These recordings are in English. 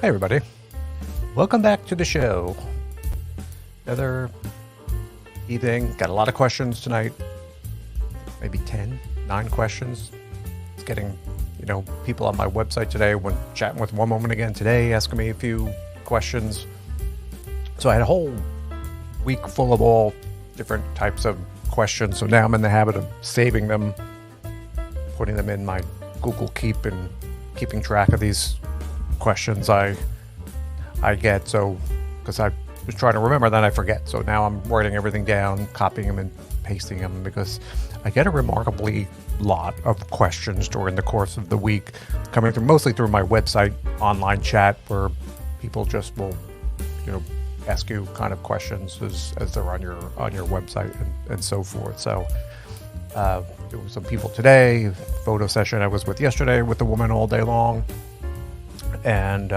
Hey everybody, welcome back to the show. Another evening, got a lot of questions tonight, maybe 9 questions. It's getting, people on my website today, when chatting with one woman again today, asking me a few questions. So I had a whole week full of all different types of questions. So now I'm in the habit of saving them, putting them in my Google Keep and keeping track of these questions I get. So because I was trying to remember, then I forget. So now I'm writing everything down, copying them and pasting them, because I get a remarkably lot of questions during the course of the week, coming through mostly through my website online chat, where people just will ask you kind of questions as they're on your website and so forth. So there were some people today, photo session I was with yesterday with the woman all day long, and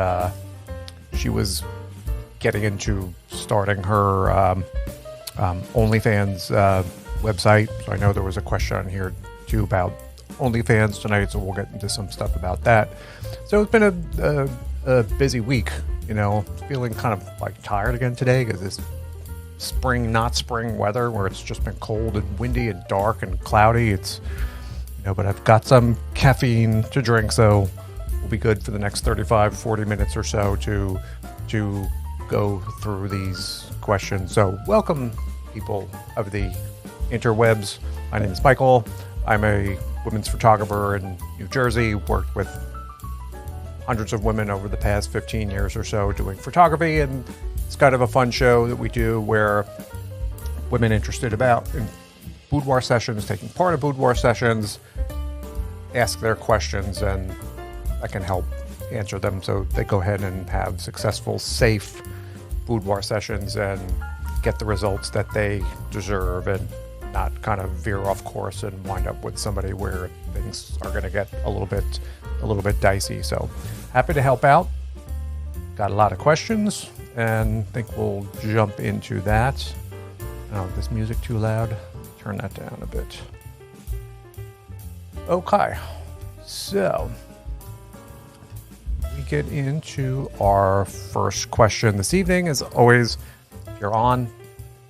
she was getting into starting her OnlyFans website. So I know there was a question on here too about OnlyFans tonight, so we'll get into some stuff about that. So it's been a busy week, feeling kind of like tired again today, because this spring, not spring weather, where it's just been cold and windy and dark and cloudy. It's, but I've got some caffeine to drink, so we'll be good for the next 35-40 minutes or so to go through these questions. So welcome, people of the interwebs. My name is Michael. I'm a women's photographer in New Jersey, worked with hundreds of women over the past 15 years or so doing photography, and it's kind of a fun show that we do where women interested in boudoir sessions, taking part of boudoir sessions, ask their questions, and I can help answer them so they go ahead and have successful, safe boudoir sessions and get the results that they deserve, and not kind of veer off course and wind up with somebody where things are going to get a little bit dicey. So happy to help out. Got a lot of questions, and I think we'll jump into that. Oh, this music too loud? Turn that down a bit. Okay, so we get into our first question this evening. As always, if you're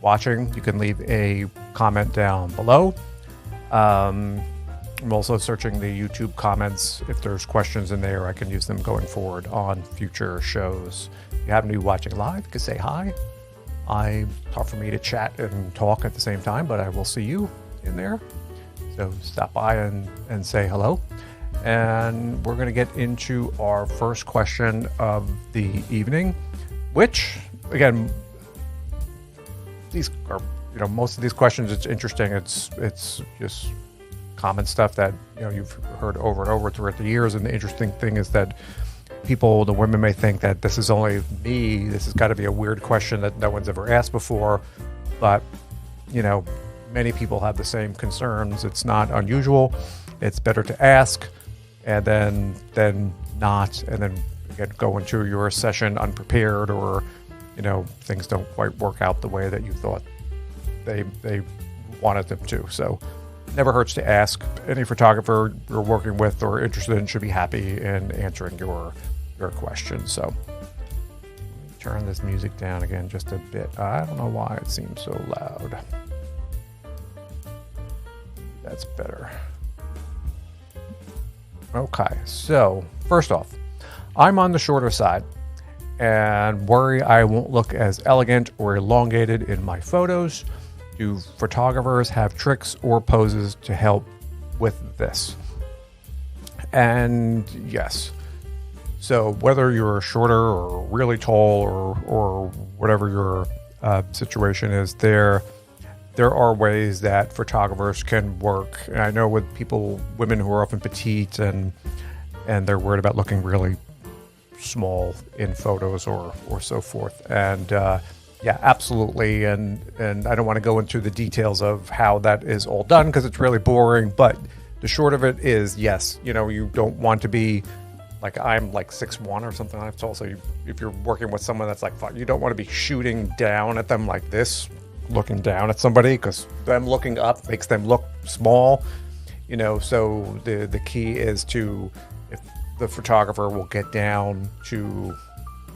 watching, you can leave a comment down below. I'm also searching the YouTube comments. If there's questions in there, I can use them going forward on future shows. If you happen to be watching live, you can say hi. It's hard for me to chat and talk at the same time, but I will see you in there. So stop by and say hello. And we're going to get into our first question of the evening, which, again, these are, most of these questions, it's interesting. It's just common stuff that, you've heard over and over throughout the years. And the interesting thing is that the women may think that this is only me. This has got to be a weird question that no one's ever asked before. But, many people have the same concerns. It's not unusual. It's better to ask and then not, and then again, go into your session unprepared, or, things don't quite work out the way that you thought they wanted them to. So never hurts to ask. Any photographer you're working with or interested in should be happy in answering your questions. So turn this music down again just a bit. I don't know why it seems so loud. That's better. Okay, so first off, I'm on the shorter side and worry I won't look as elegant or elongated in my photos. Do photographers have tricks or poses to help with this? And yes. So whether you're shorter or really tall or whatever your situation is, there are ways that photographers can work. And I know with women who are often petite and they're worried about looking really small in photos or so forth. And yeah, absolutely. And I don't want to go into the details of how that is all done, because it's really boring. But the short of it is, yes, you don't want to be like, I'm like 6'1" or something like that. So if you're working with someone that's like 5, you don't want to be shooting down at them like this, looking down at somebody, because them looking up makes them look small. So the key is if the photographer will get down to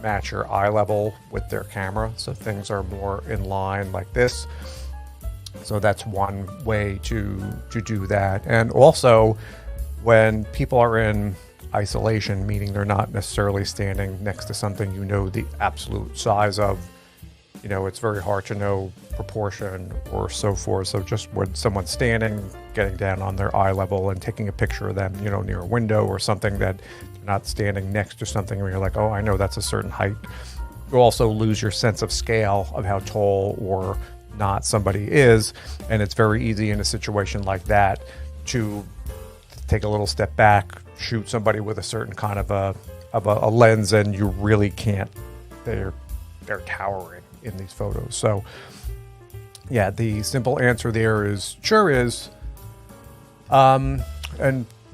match your eye level with their camera, so things are more in line like this. So that's one way to do that. And also, when people are in isolation, meaning they're not necessarily standing next to something you know the absolute size of, you know, it's very hard to know proportion or so forth. So just when someone's standing, getting down on their eye level and taking a picture of them, you know, near a window or something, that they're not standing next to something where you're like, oh, I know that's a certain height. You also lose your sense of scale of how tall or not somebody is, and it's very easy in a situation like that to take a little step back, shoot somebody with a certain kind of a lens, and you really can't. They're towering in these photos. So yeah, the simple answer there is sure is. And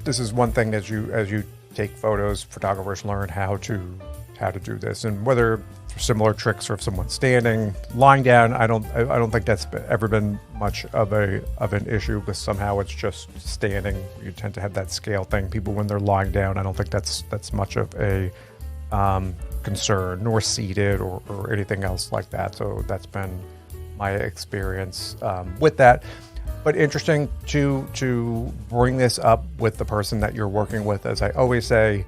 this is one thing, as you take photos, photographers learn how to do this, and whether similar tricks or if someone's standing, lying down, I don't think that's ever been much of an issue, because somehow it's just standing. You tend to have that scale thing. People, when they're lying down, I don't think that's much of a concern, nor seated or anything else like that. So that's been my experience with that. But interesting to bring this up with the person that you're working with, as I always say,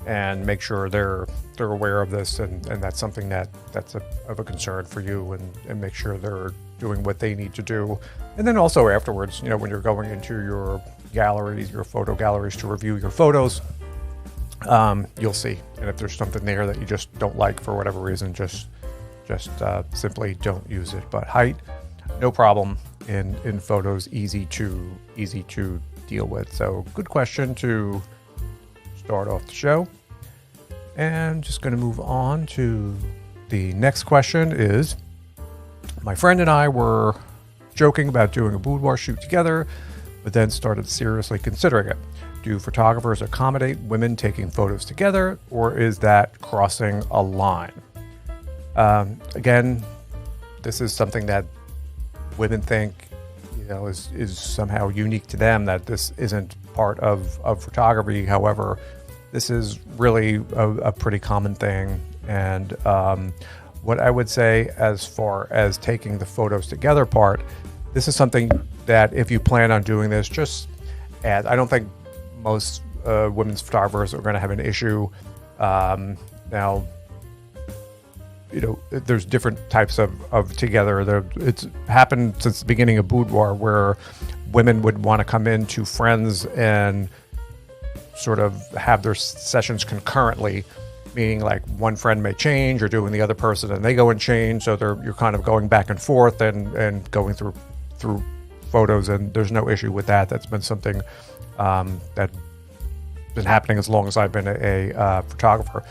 and make sure they're aware of this, and that's something that's of a concern for you, and make sure they're doing what they need to do. And then also afterwards, you know, when you're going into your galleries, your photo galleries, to review your photos, you'll see. And if there's something there that you just don't like for whatever reason, just simply don't use it. But height, no problem in photos, easy to deal with. So good question to start off the show. And just going to move on to the next question. Is my friend and I were joking about doing a boudoir shoot together, but then started seriously considering it. Do photographers accommodate women taking photos together, or is that crossing a line? Again, this is something that women think, you know, is somehow unique to them, that this isn't part of photography. However, this is really a pretty common thing. And what I would say, as far as taking the photos together part, this is something that if you plan on doing this, just add. I don't think most women's photographers are going to have an issue. Now, you know, there's different types of together. It's happened since the beginning of boudoir, where women would want to come in to friends and sort of have their sessions concurrently, meaning like one friend may change or doing the other person, and they go and change. So you're kind of going back and forth and going through photos, and there's no issue with that. That's been something that's been happening as long as I've been a photographer.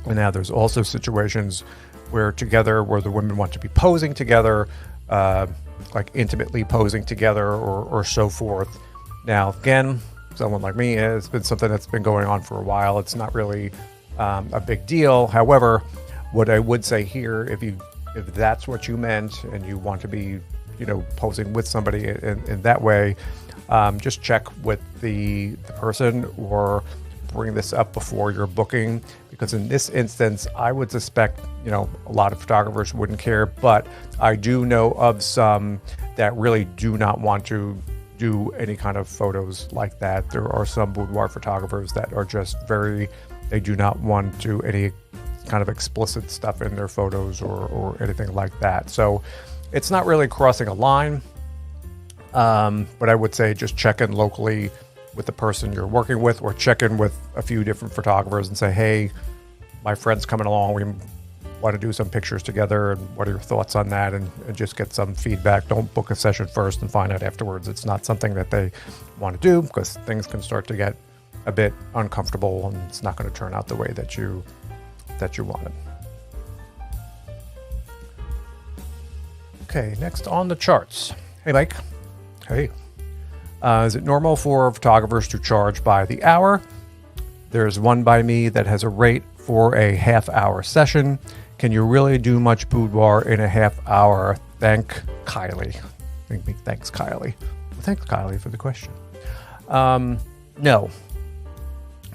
And now there's also situations where the women want to be posing together, like intimately posing together or so forth. Now, again, someone like me, it's been something that's been going on for a while. It's not really a big deal. However, what I would say here, if that's what you meant and you want to be, you know, posing with somebody in that way, just check with the person, or bring this up before you're booking, because in this instance, I would suspect, you know, a lot of photographers wouldn't care, but I do know of some that really do not want to do any kind of photos like that. There are some boudoir photographers that are just they do not want to do any kind of explicit stuff in their photos or anything like that. So it's not really crossing a line, but I would say just check in locally with the person you're working with, or check in with a few different photographers and say, hey, my friend's coming along, we want to do some pictures together, and what are your thoughts on that, and just get some feedback. Don't book a session first and find out afterwards. It's not something that they want to do, because things can start to get a bit uncomfortable, and it's not going to turn out the way that you wanted. Okay, next on the charts. Hey, Mike. Hey. Is it normal for photographers to charge by the hour? There's one by me that has a rate for a half-hour session. Can you really do much boudoir in a half hour? Thanks, Kylie. Thanks, Kylie. Well, thanks, Kylie, for the question. No.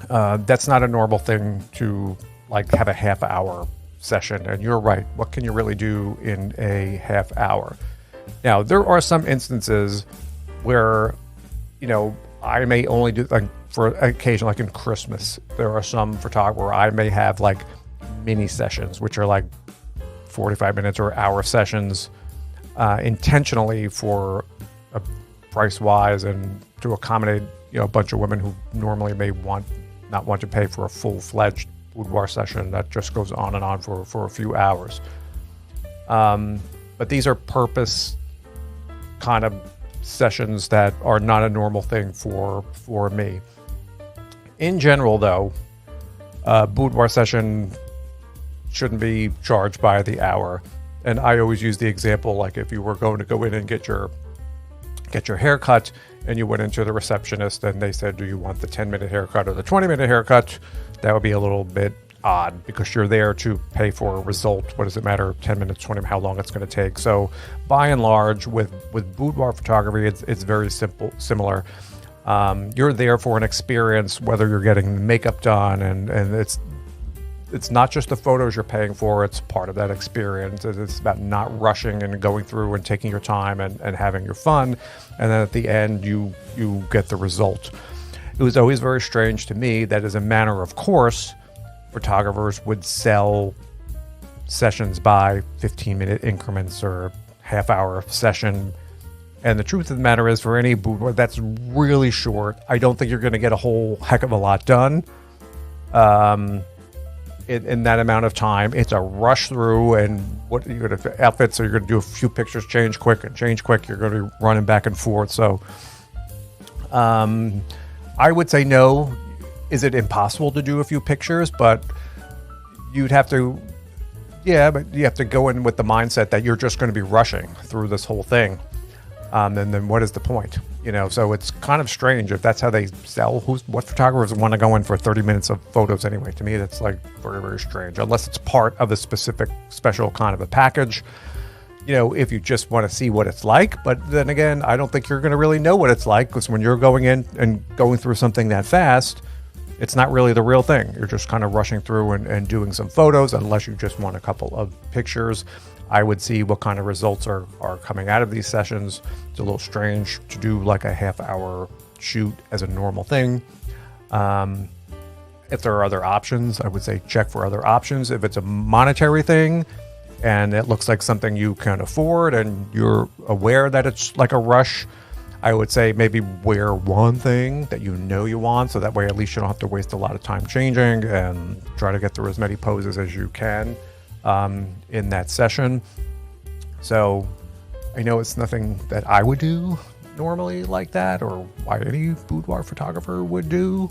That's not a normal thing to like have a half hour session. And you're right. What can you really do in a half hour? Now, there are some instances where, you know, I may only do, like, for occasion, like in Christmas, there are some photographers where I may have like mini sessions, which are like 45 minutes or hour sessions, intentionally for price wise and to accommodate, you know, a bunch of women who normally may not want to pay for a full-fledged boudoir session that just goes on and on for a few hours. But these are purpose kind of sessions that are not a normal thing for me. In general, though, a boudoir session shouldn't be charged by the hour. And I always use the example, like if you were going to go in and get your hair cut, and you went into the receptionist and they said, do you want the 10-minute haircut or the 20-minute haircut? That would be a little bit odd, because you're there to pay for a result. What does it matter, 10 minutes, 20 minutes, how long it's going to take? So by and large, with boudoir photography, it's very similar. You're there for an experience, whether you're getting makeup done, and it's not just the photos you're paying for, it's part of that experience. It's about not rushing and going through and taking your time and having your fun. And then at the end, you get the result. It was always very strange to me that, as a matter of course, photographers would sell sessions by 15-minute increments or half-hour session. And the truth of the matter is, for any boudoir that's really short, I don't think you're going to get a whole heck of a lot done in that amount of time. It's a rush through, and what you're going to outfits, so you're going to do a few pictures, change quick. You're going to be running back and forth. So I would say no. Is it impossible to do a few pictures? But you'd have to, but you have to go in with the mindset that you're just going to be rushing through this whole thing. And then what is the point? You know, so it's kind of strange if that's how they sell. What photographers want to go in for 30 minutes of photos anyway? To me, that's like very, very strange, unless it's part of a special kind of a package. You know, if you just want to see what it's like. But then again, I don't think you're going to really know what it's like, because when you're going in and going through something that fast, it's not really the real thing. You're just kind of rushing through and doing some photos, unless you just want a couple of pictures. I would see what kind of results are coming out of these sessions. It's a little strange to do like a half-hour shoot as a normal thing. If there are other options, I would say check for other options. If it's a monetary thing and it looks like something you can afford and you're aware that it's like a rush, I would say maybe wear one thing that you know you want, so that way at least you don't have to waste a lot of time changing, and try to get through as many poses as you can in that session. So I know it's nothing that I would do normally like that, or why any boudoir photographer would do.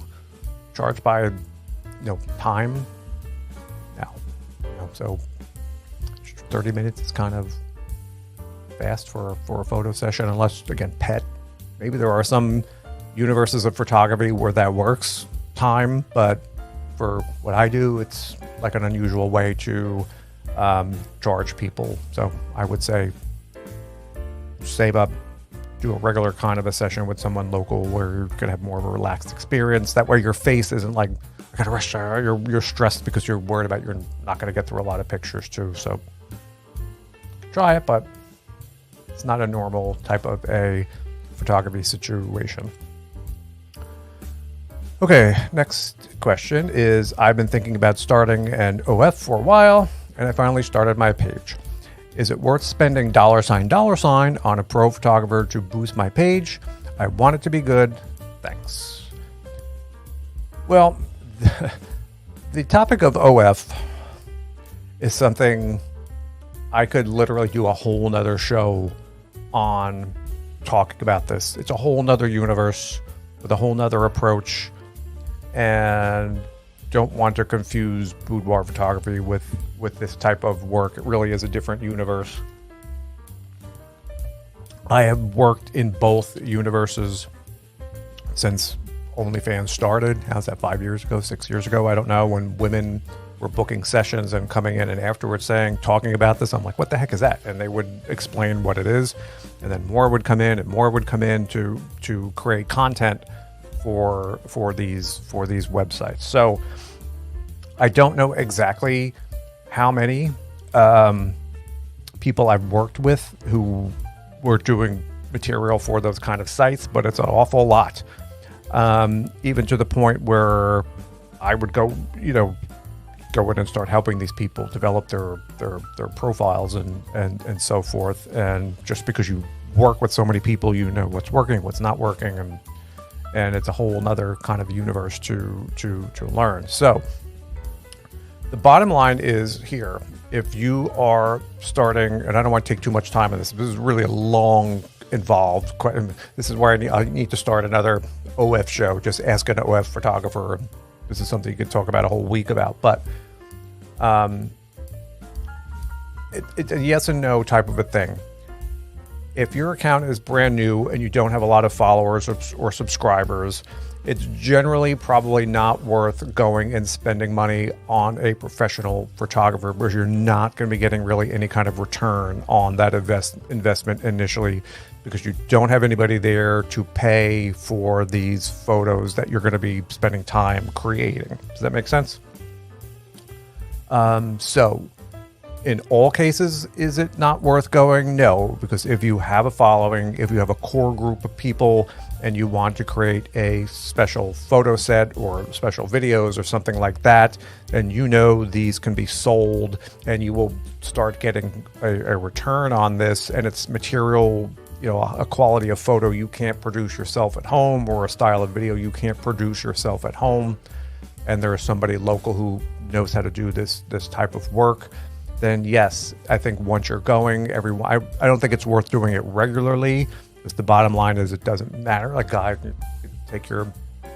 Charge by, time. Now, so 30 minutes is kind of fast for a photo session, unless, again, pet. Maybe there are some universes of photography where that works, time, but for what I do, it's like an unusual way to charge people. So I would say save up, do a regular kind of a session with someone local where you're gonna have more of a relaxed experience. That way your face isn't like, I gotta rush, you're stressed because you're worried about you're not gonna get through a lot of pictures too. So try it, but it's not a normal type of a photography situation. Okay, next question is, I've been thinking about starting an OF for a while, and I finally started my page. Is it worth spending $$ on a pro photographer to boost my page? I want it to be good. Thanks. Well, the topic of OF is something I could literally do a whole nother show on talking about this. It's a whole nother universe with a whole nother approach, and don't want to confuse boudoir photography with this type of work. It really is a different universe. I have worked in both universes since OnlyFans started. How's that, 5 years ago, 6 years ago? I don't know. When women were booking sessions and coming in and afterwards talking about this, I'm like, what the heck is that? And they would explain what it is. And then more would come in and more would come in to create content for these websites. So I don't know exactly how many people I've worked with who were doing material for those kind of sites, but it's an awful lot. Even to the point where I would go in and start helping these people develop their profiles and so forth. And just because you work with so many people, you know what's working, what's not working, and it's a whole nother kind of universe to learn. So the bottom line is here, if you are starting, and I don't want to take too much time on this is really a long, involved, this is where I need to start another OF show, just ask an OF photographer. This is something you could talk about a whole week about, but it's a yes and no type of a thing. If your account is brand new and you don't have a lot of followers or subscribers, it's generally probably not worth going and spending money on a professional photographer, because you're not going to be getting really any kind of return on that investment initially, because you don't have anybody there to pay for these photos that you're going to be spending time creating. Does that make sense? So in all cases, is it not worth going? No, because if you have a following, if you have a core group of people and you want to create a special photo set or special videos or something like that, then you know these can be sold and you will start getting a return on this, and it's material, a quality of photo you can't produce yourself at home, or a style of video you can't produce yourself at home, and there is somebody local who knows how to do this type of work, then yes, I think once you're going, I don't think it's worth doing it regularly, because the bottom line is it doesn't matter. Like, I can take your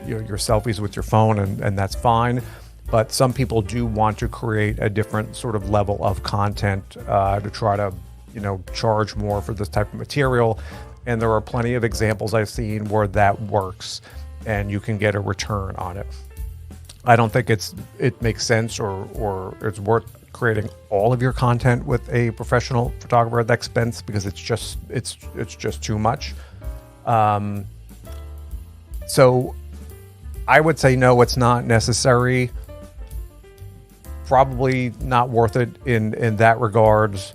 selfies with your phone and that's fine. But some people do want to create a different sort of level of content to try to, charge more for this type of material. And there are plenty of examples I've seen where that works and you can get a return on it. I don't think it makes sense or it's worth creating all of your content with a professional photographer at that expense, because it's just too much. So I would say no, it's not necessary. Probably not worth it in that regards.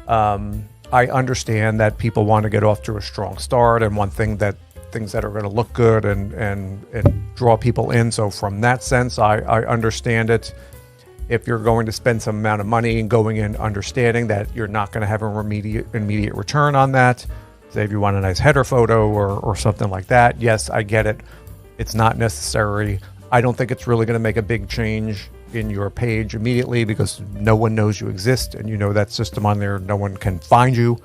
I understand that people want to get off to a strong start and want things that are going to look good and draw people in. So from that sense, I understand it. If you're going to spend some amount of money and going in understanding that you're not going to have an immediate return on that, say if you want a nice header photo or something like that, yes, I get it. It's not necessary. I don't think it's really going to make a big change in your page immediately, because no one knows you exist, and that system on there, no one can find you.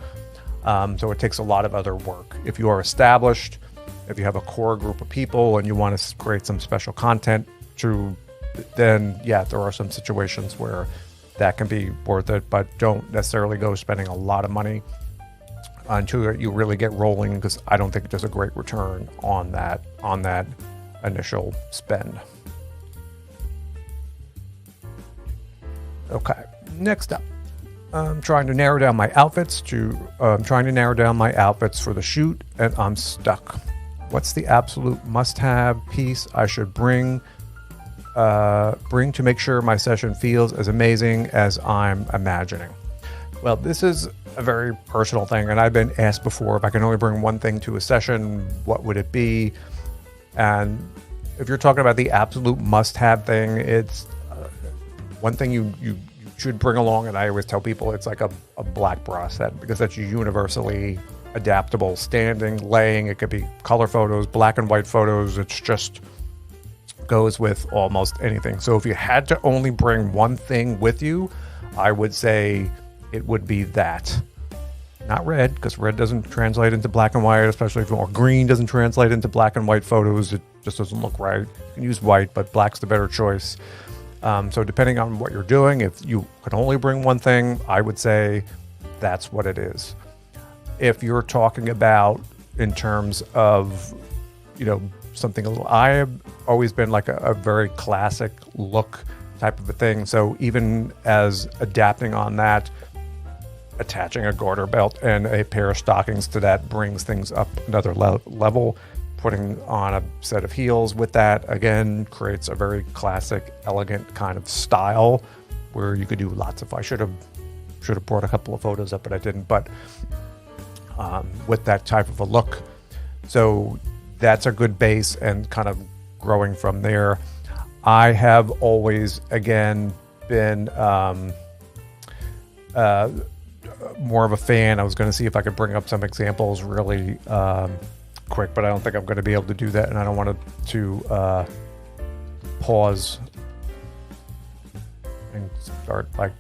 So it takes a lot of other work. If you are established, if you have a core group of people and you want to create some special content then yeah, there are some situations where that can be worth it, but don't necessarily go spending a lot of money until you really get rolling, because I don't think there's a great return on that initial spend. Okay, next up, I'm trying to narrow down my outfits for the shoot, and I'm stuck. What's the absolute must-have piece I should bring to make sure my session feels as amazing as I'm imagining? Well, this is a very personal thing, and I've been asked before, if I can only bring one thing to a session, what would it be? And if you're talking about the absolute must-have thing, it's one thing you should bring along, and I always tell people it's like a black bra set, because that's universally adaptable, standing, laying. It could be color photos, black and white photos. It's just goes with almost anything. So if you had to only bring one thing with you, I would say it would be that. Not red, because red doesn't translate into black and white, especially or green doesn't translate into black and white photos. It just doesn't look right. You can use white, but black's the better choice. So depending on what you're doing, if you can only bring one thing, I would say that's what it is. If you're talking about in terms of, something a little, I have always been like a very classic look type of a thing. So even as adapting on that, attaching a garter belt and a pair of stockings to that brings things up another level. putting on a set of heels with that, again, creates a very classic, elegant kind of style where you could do lots of, I should have brought a couple of photos up, but I didn't, but with that type of a look. So that's a good base, and kind of growing from there. I have always, again, been more of a fan. I was going to see if I could bring up some examples really quick, but I don't think I'm going to be able to do that, and I don't want to pause and start like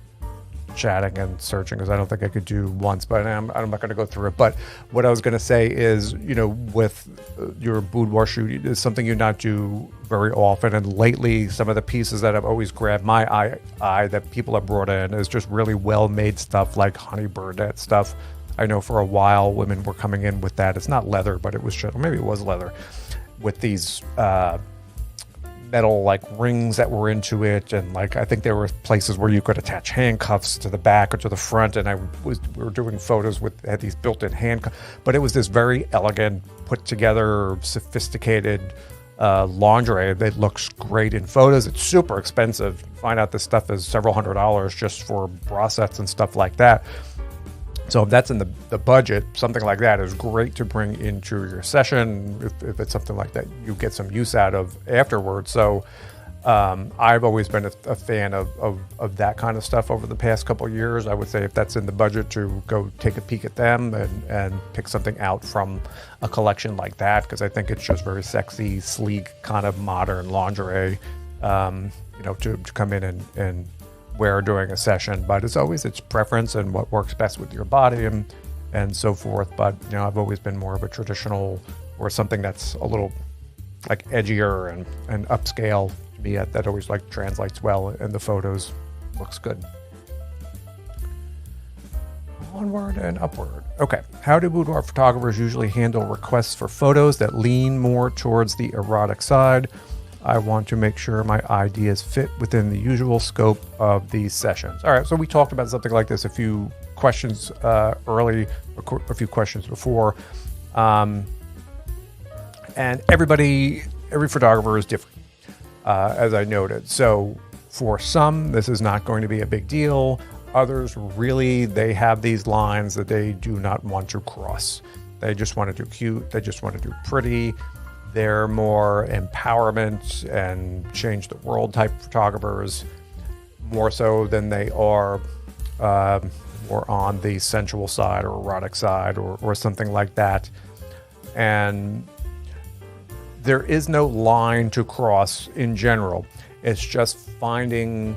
chatting and searching, because I don't think I could do once, but I'm not going to go through it. But what I was going to say is, you know, with your boudoir shoot, is something you not do very often, and lately some of the pieces that have always grabbed my eye that people have brought in is just really well made stuff, like honey burnette stuff. I know for a while women were coming in with that. It's not leather, but it was just, maybe it was leather, with these metal like rings that were into it, and like I think there were places where you could attach handcuffs to the back or to the front, and we were doing photos with, had these built-in handcuffs, but it was this very elegant, put together, sophisticated lingerie that looks great in photos. It's super expensive. You find out this stuff is several $100s just for bra sets and stuff like that. So if that's in the budget, something like that is great to bring into your session if it's something like that you get some use out of afterwards. So I've always been a fan of that kind of stuff over the past couple of years. I would say if that's in the budget, to go take a peek at them and pick something out from a collection like that, because I think it's just very sexy, sleek, kind of modern lingerie, you know, to come in and wear during a session. But it's preference and what works best with your body and so forth. But you know, I've always been more of a traditional, or something that's a little like edgier and upscale. To me, that always like translates well in the photos, looks good. Onward and upward. Okay, how do boudoir photographers usually handle requests for photos that lean more towards the erotic side? I want to make sure my ideas fit within the usual scope of these sessions. All right, so we talked about something like this a few questions early, a few questions before. And every photographer is different, as I noted. So for some, this is not going to be a big deal. Others, really, they have these lines that they do not want to cross. They just want to do cute. They just want to do pretty. They're more empowerment and change the world type photographers, more so than they are more on the sensual side or erotic side or something like that. And there is no line to cross in general. It's just finding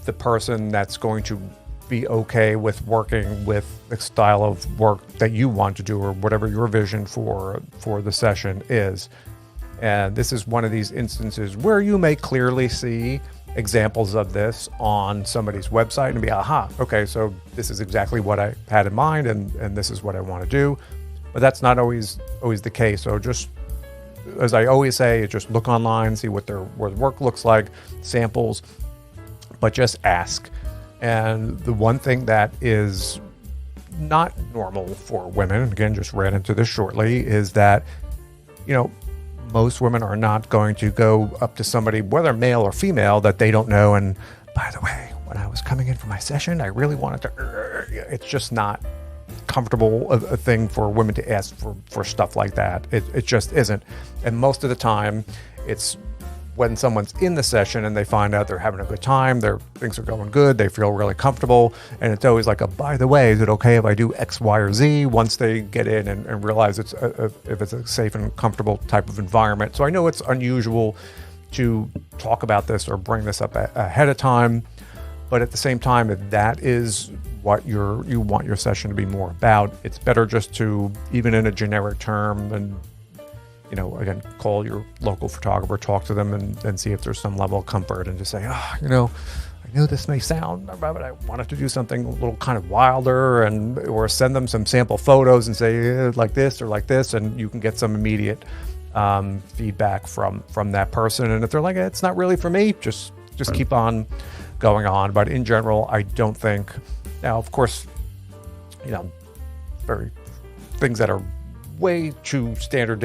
the person that's going to be okay with working with the style of work that you want to do, or whatever your vision for the session is. And this is one of these instances where you may clearly see examples of this on somebody's website and be, aha, okay, so this is exactly what I had in mind, and this is what I want to do. But that's not always the case. So just, as I always say, just look online, see what their work looks like, samples, but just ask. And the one thing that is not normal for women, again, just ran into this shortly, is that, you know, most women are not going to go up to somebody, whether male or female, that they don't know. And by the way, when I was coming in for my session, I really wanted to, it's just not comfortable a thing for women to ask for stuff like that. It just isn't. And most of the time, it's when someone's in the session and they find out they're having a good time, things are going good, they feel really comfortable, and it's always like a, by the way, is it okay if I do X, Y, or Z, once they get in and realize if it's a safe and comfortable type of environment. So I know it's unusual to talk about this or bring this up ahead of time, but at the same time, if that is what you want your session to be more about, it's better just to, even in a generic term, and you know, again, call your local photographer, talk to them, and see if there's some level of comfort, and just say, you know, I know this may sound, but I wanted to do something a little kind of wilder, or send them some sample photos and say like this or like this, and you can get some immediate feedback from that person. And if they're like, it's not really for me, just keep on going on. But in general, I don't think. Now, of course, you know, very things that are way too standard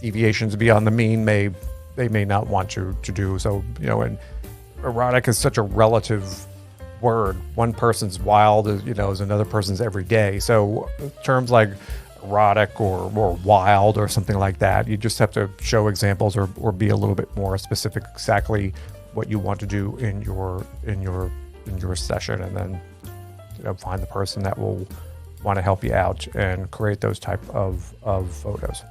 deviations beyond the mean they may not want to do. So, and erotic is such a relative word. One person's wild is another person's everyday. So terms like erotic or wild or something like that, you just have to show examples or be a little bit more specific exactly what you want to do in your session, and then find the person that will want to help you out and create those type of photos.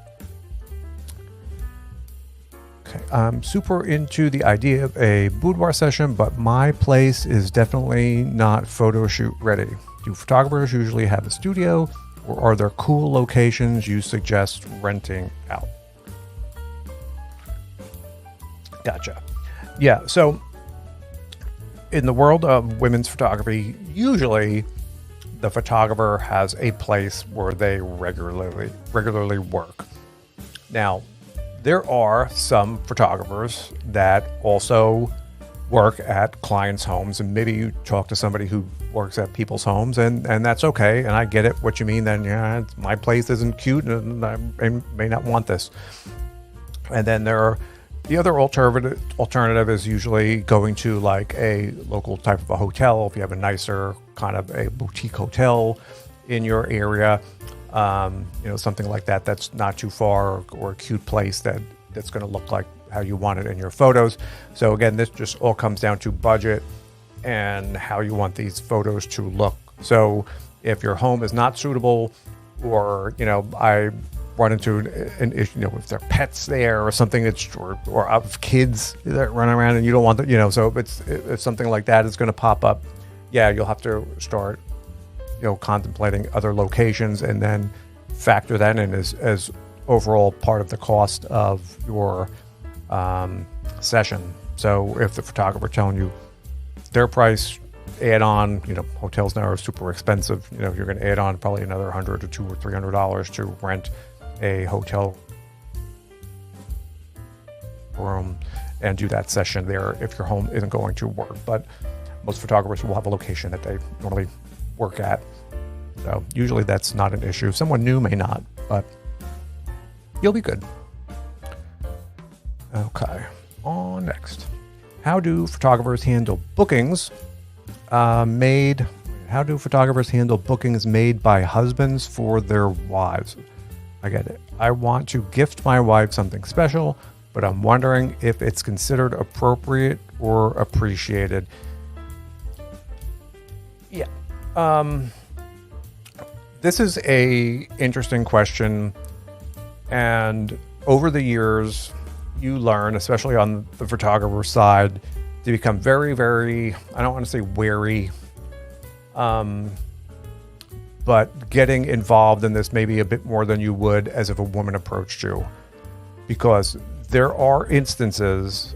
Okay, I'm super into the idea of a boudoir session, but my place is definitely not photo shoot ready. Do photographers usually have a studio, or are there cool locations you suggest renting out? Gotcha. Yeah, so in the world of women's photography, usually the photographer has a place where they regularly work. Now, there are some photographers that also work at clients' homes, and maybe you talk to somebody who works at people's homes, and that's okay. And I get it, what you mean. Then, my place isn't cute, and I may not want this. And then the other alternative is usually going to like a local type of a hotel. If you have a nicer kind of a boutique hotel in your area, something like that, that's not too far, or a cute place that's going to look like how you want it in your photos. So again, this just all comes down to budget and how you want these photos to look. So if your home is not suitable, or I run into an issue, if there are pets there or something, or of kids that run around and you don't want that, so if it's something like that is going to pop up, you'll have to start contemplating other locations, and then factor that in as overall part of the cost of your session. So if the photographer telling you their price, add on, hotels now are super expensive. You're going to add on probably another $100 or $200 or $300 to rent a hotel room and do that session there if your home isn't going to work. But most photographers will have a location that they normally work at. So usually that's not an issue. Someone new may not, but you'll be good. Okay, on next. How do photographers handle bookings made by husbands for their wives? I get it. I want to gift my wife something special, but I'm wondering if it's considered appropriate or appreciated. Yeah. This is a interesting question, and over the years, you learn, especially on the photographer side, to become very, very, I don't want to say wary, but getting involved in this maybe a bit more than you would as if a woman approached you. Because there are instances,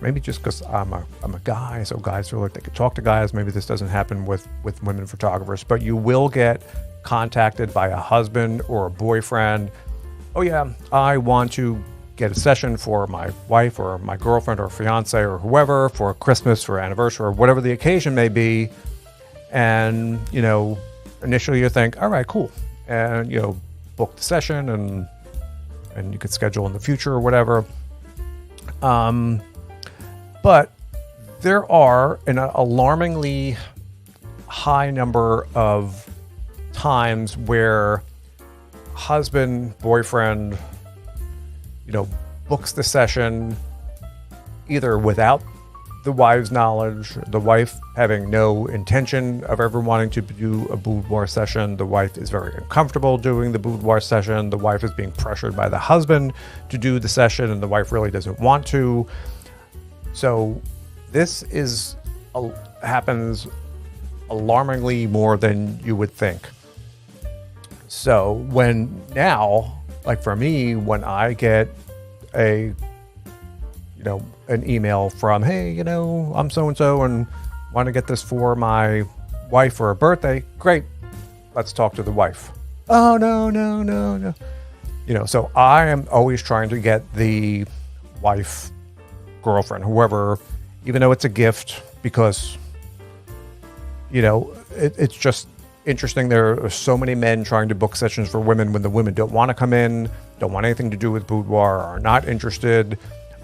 maybe just because I'm a guy, so guys feel like they could talk to guys. Maybe this doesn't happen with women photographers, but you will get contacted by a husband or a boyfriend. Oh yeah, I want to get a session for my wife or my girlfriend or fiance or whoever for Christmas or anniversary or whatever the occasion may be. And, initially you think, all right, cool. And, book the session and you could schedule in the future or whatever. But there are an alarmingly high number of times where husband, boyfriend, books the session either without the wife's knowledge, the wife having no intention of ever wanting to do a boudoir session. The wife is very uncomfortable doing the boudoir session. The wife is being pressured by the husband to do the session, and the wife really doesn't want to. So this happens alarmingly more than you would think. So like for me, when I get an email from, hey, I'm so-and-so and want to get this for my wife for her birthday. Great. Let's talk to the wife. Oh, no. So I am always trying to get the wife, girlfriend, whoever, even though it's a gift, because, it's just interesting. There are so many men trying to book sessions for women when the women don't want to come in, don't want anything to do with boudoir, are not interested,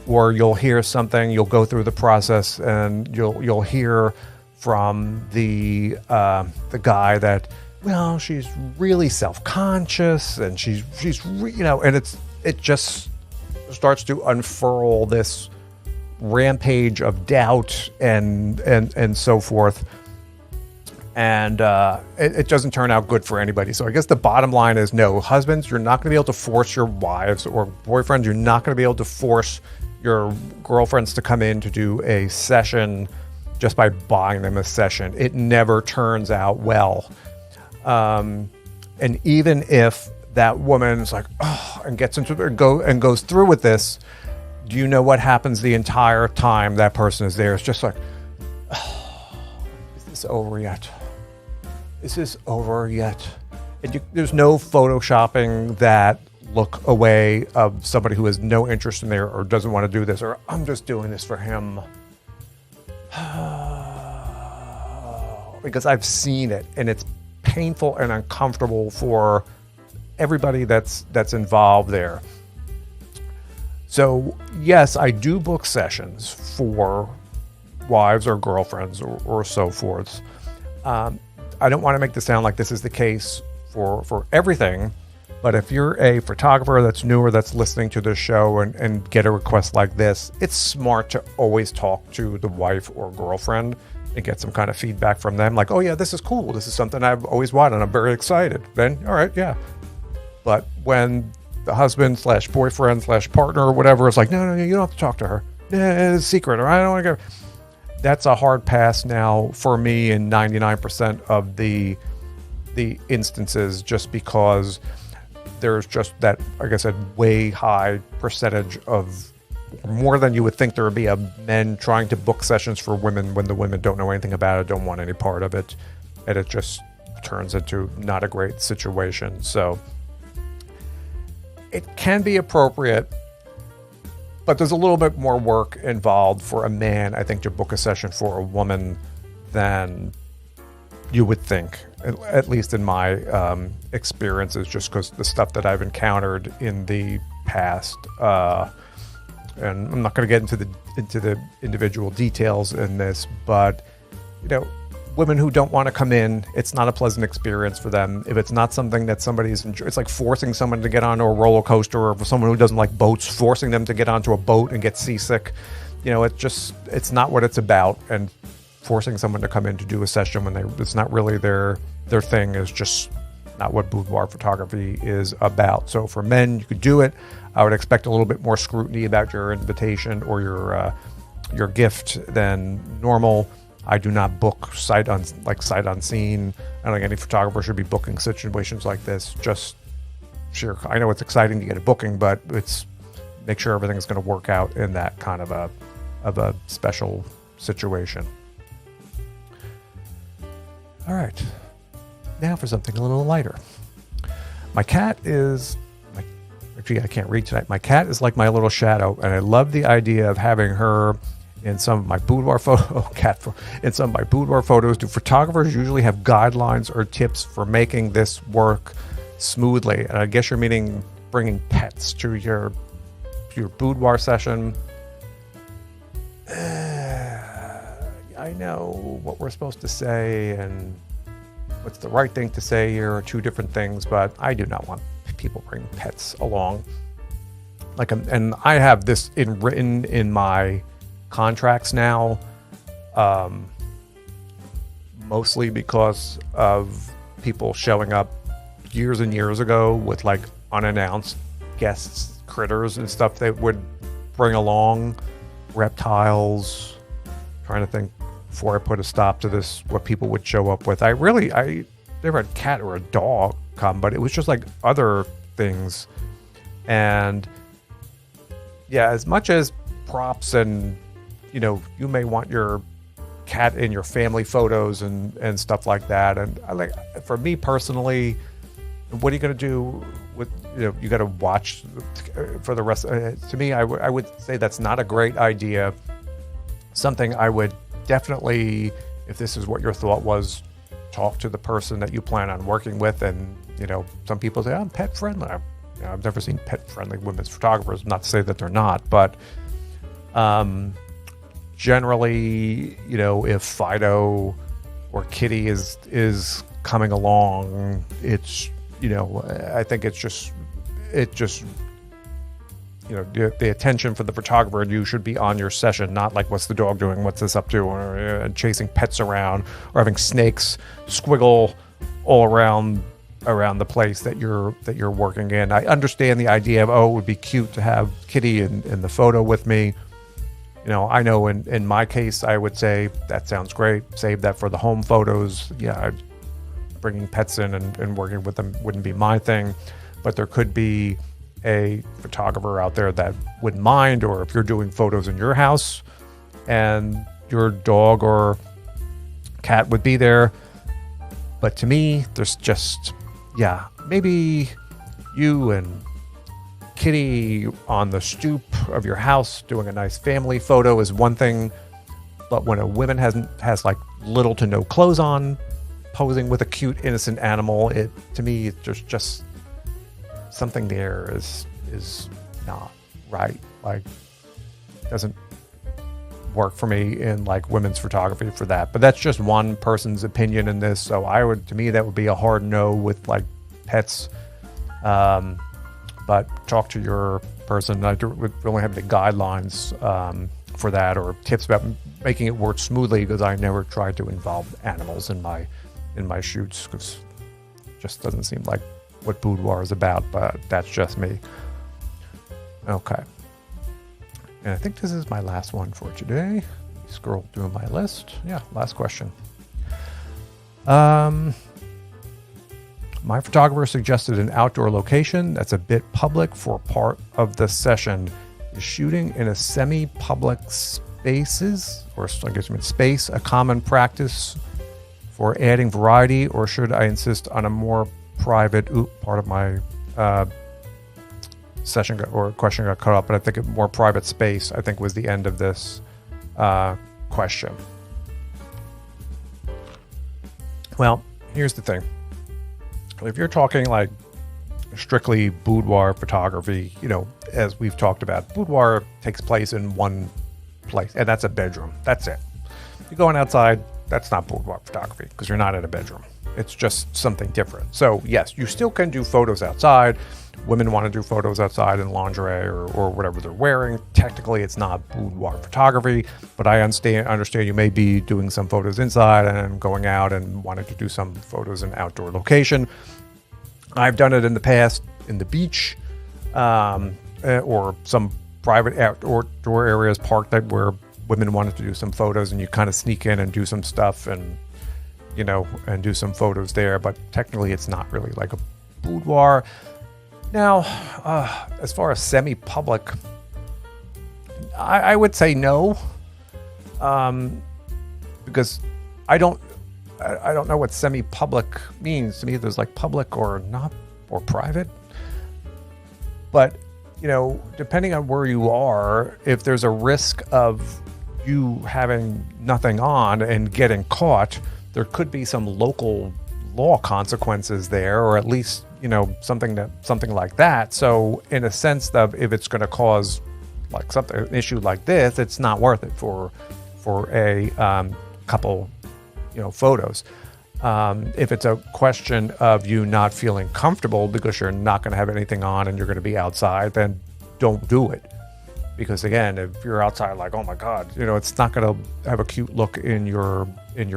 or you'll hear something, you'll go through the process, and you'll hear from the guy that, well, she's really self-conscious, and she's and it just starts to unfurl this rampage of doubt and so forth. And it doesn't turn out good for anybody. So I guess the bottom line is, no, husbands, you're not going to be able to force your wives, or boyfriends, you're not going to be able to force your girlfriends to come in to do a session just by buying them a session. It never turns out well. And even if that woman's like, oh, and gets into it and goes through with this, do you know what happens the entire time that person is there? It's just like, oh, is this over yet? Is this over yet? And there's no photoshopping that look away of somebody who has no interest in there, or doesn't want to do this, or I'm just doing this for him. Because I've seen it, and it's painful and uncomfortable for everybody that's involved there. So yes, I do book sessions for wives or girlfriends or so forth. I don't want to make this sound like this is the case for everything, but if you're a photographer that's newer, that's listening to this show and get a request like this, it's smart to always talk to the wife or girlfriend and get some kind of feedback from them. Like, oh yeah, this is cool. This is something I've always wanted, and I'm very excited. Then, all right, yeah. But when the husband / boyfriend / partner or whatever is like, no, you don't have to talk to her. It's a secret, or I don't want to go. That's a hard pass now for me in 99% of the instances, just because there's just that, like I said, way high percentage of, more than you would think there would be, of men trying to book sessions for women when the women don't know anything about it, don't want any part of it, and it just turns into not a great situation. So it can be appropriate, but there's a little bit more work involved for a man, I think, to book a session for a woman than you would think, at least in my experiences, just because the stuff that I've encountered in the past. And I'm not going to get into the individual details in this, but women who don't want to come in, it's not a pleasant experience for them. If it's not something that somebody's enjoying, it's like forcing someone to get onto a roller coaster, or for someone who doesn't like boats, forcing them to get onto a boat and get seasick. It's not what it's about. And forcing someone to come in to do a session when it's not really their thing is just not what boudoir photography is about. So for men, you could do it. I would expect a little bit more scrutiny about your invitation or your gift than normal. I do not book sight unseen. I don't think any photographer should be booking situations like this. Just sure, I know it's exciting to get a booking, but it's make sure everything is going to work out in that kind of a special situation. All right, now for something a little lighter. My cat is, actually I can't read tonight. My cat is like my little shadow, and I love the idea of having her in some of my boudoir in some of my boudoir photos. Do photographers usually have guidelines or tips for making this work smoothly? And I guess you're meaning bringing pets to your boudoir session. I know what we're supposed to say and what's the right thing to say here are two different things, but I do not want people bring pets along. And I have this written in my contracts now, mostly because of people showing up years and years ago with like unannounced guests, critters and stuff they would bring along, reptiles. Trying to think before I put a stop to this, what people would show up with. I never had a cat or a dog come, but it was just like other things. And yeah, as much as props and you may want your cat in your family photos and stuff like that. And for me personally, what are you going to do with, you got to watch for the rest. To me, I would say that's not a great idea. Something I would definitely, if this is what your thought was, talk to the person that you plan on working with. And, some people say, I'm pet friendly. I've never seen pet-friendly women's photographers. Not to say that they're not, but generally, if Fido or Kitty is coming along, it's I think it just the attention for the photographer and you should be on your session, not like what's the dog doing, what's this up to, or chasing pets around, or having snakes squiggle all around the place that you're working in. I understand the idea of, it would be cute to have Kitty in the photo with me. I know in my case, I would say that sounds great. Save that for the home photos. Yeah, bringing pets in and working with them wouldn't be my thing, but there could be a photographer out there that wouldn't mind, or if you're doing photos in your house and your dog or cat would be there. But to me, there's just, maybe you and Kitty on the stoop of your house doing a nice family photo is one thing, but when a woman has like little to no clothes on, posing with a cute innocent animal, to me there's just something there is not right. Like, doesn't work for me in like women's photography for that. But that's just one person's opinion in this. So to me that would be a hard no with like pets. But talk to your person. I don't really have any guidelines for that, or tips about making it work smoothly, because I never tried to involve animals in my shoots, because it just doesn't seem like what boudoir is about. But that's just me. Okay, and I think this is my last one for today. Scroll through my list. Yeah, last question. My photographer suggested an outdoor location that's a bit public for part of the session. Is shooting in a semi-public space a common practice for adding variety, or should I insist on a more private? Part of my session or question got cut off, but I think a more private space, I think, was the end of this question. Well, here's the thing. If you're talking like strictly boudoir photography, as we've talked about, boudoir takes place in one place, and that's a bedroom. That's it. You're going outside, that's not boudoir photography, because you're not in a bedroom. It's just something different. So yes, you still can do photos outside. Women want to do photos outside in lingerie or whatever they're wearing. Technically, it's not boudoir photography, but I understand you may be doing some photos inside and going out and wanting to do some photos in outdoor location. I've done it in the past in the beach, or some private outdoor areas, park that where women wanted to do some photos, and you kind of sneak in and do some stuff and do some photos there. But technically, it's not really like a boudoir. Now, as far as semi-public, I would say no, because I don't know what semi-public means. To me, there's like public or not, or private. But, depending on where you are, if there's a risk of you having nothing on and getting caught, there could be some local law consequences there, or at least something like that. So in a sense of, if it's going to cause like an issue like this, it's not worth it for a couple photos. If it's a question of you not feeling comfortable because you're not going to have anything on and you're going to be outside, then don't do it. Because again, if you're outside like, oh my God, it's not going to have a cute look in your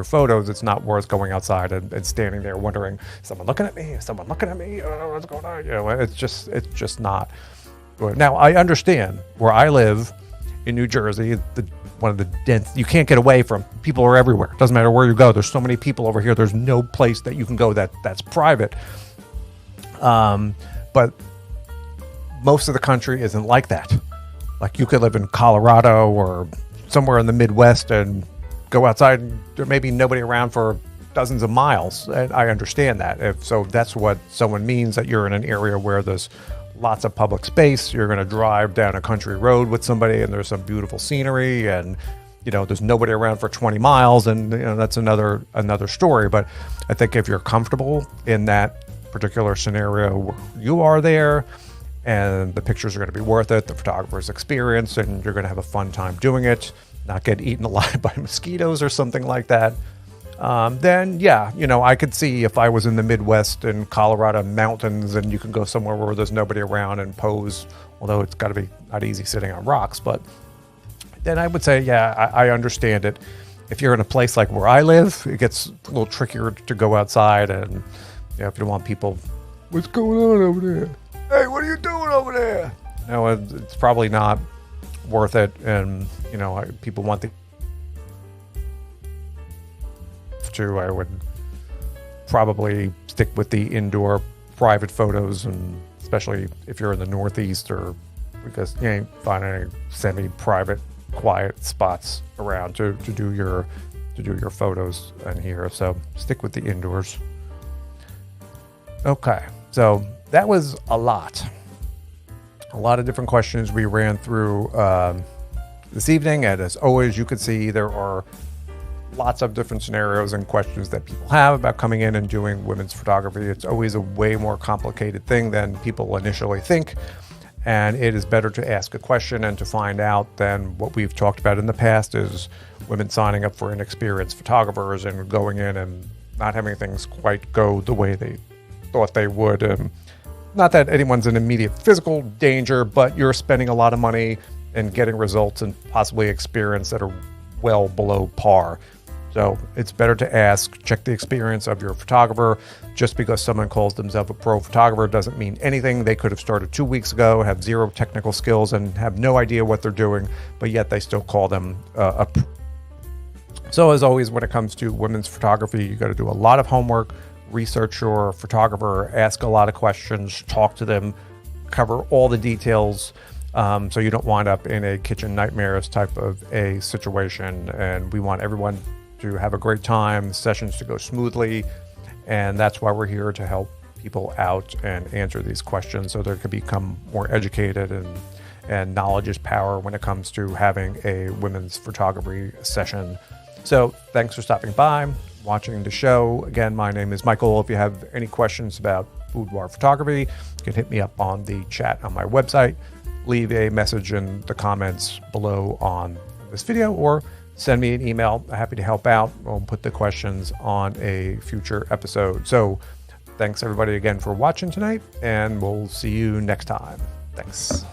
photos. It's not worth going outside and standing there wondering, is someone looking at me? Is someone looking at me? Oh, what's going on? It's just not good. Now, I understand where I live in New Jersey, one of the dense, you can't get away from, people are everywhere. It doesn't matter where you go. There's so many people over here. There's no place that you can go that's private. But most of the country isn't like that. Like, you could live in Colorado or somewhere in the Midwest and go outside and there may be nobody around for dozens of miles. And I understand that. So that's what someone means, that you're in an area where there's lots of public space. You're going to drive down a country road with somebody and there's some beautiful scenery and, there's nobody around for 20 miles. And, that's another story. But I think if you're comfortable in that particular scenario where you are there, and the pictures are going to be worth it, the photographer's experience, and you're going to have a fun time doing it, not get eaten alive by mosquitoes or something like that, then yeah, I could see if I was in the Midwest in Colorado mountains and you can go somewhere where there's nobody around and pose, although it's got to be not easy sitting on rocks, but then I would say, yeah, I understand it. If you're in a place like where I live, it gets a little trickier to go outside, and if you don't want people, what's going on over there? Hey, what are you doing over there? It's probably not worth it, and people want I would probably stick with the indoor private photos, and especially if you're in the Northeast, or because you ain't finding any semi-private, quiet spots around to do your photos in here. So stick with the indoors. Okay, so that was a lot of different questions we ran through this evening, and as always, you can see there are lots of different scenarios and questions that people have about coming in and doing women's photography. It's always a way more complicated thing than people initially think, and it is better to ask a question and to find out than what we've talked about in the past is women signing up for inexperienced photographers and going in and not having things quite go the way they thought they would. Not that anyone's in immediate physical danger, but you're spending a lot of money and getting results and possibly experience that are well below par. So it's better to ask, check the experience of your photographer. Just because someone calls themselves a pro photographer doesn't mean anything. They could have started 2 weeks ago, have zero technical skills, and have no idea what they're doing, but yet they still call them a pro. So as always, when it comes to women's photography, you got to do a lot of homework, research your photographer, ask a lot of questions, talk to them, cover all the details, so you don't wind up in a kitchen nightmares type of a situation. And we want everyone to have a great time, sessions to go smoothly, and that's why we're here to help people out and answer these questions so they can become more educated, and knowledge is power when it comes to having a women's photography session. So thanks for stopping by, watching the show. Again, my name is Michael. If you have any questions about boudoir photography, you can hit me up on the chat on my website, leave a message in the comments below on this video, or send me an email. I'm happy to help out. We'll put the questions on a future episode. So thanks everybody again for watching tonight, and we'll see you next time. Thanks.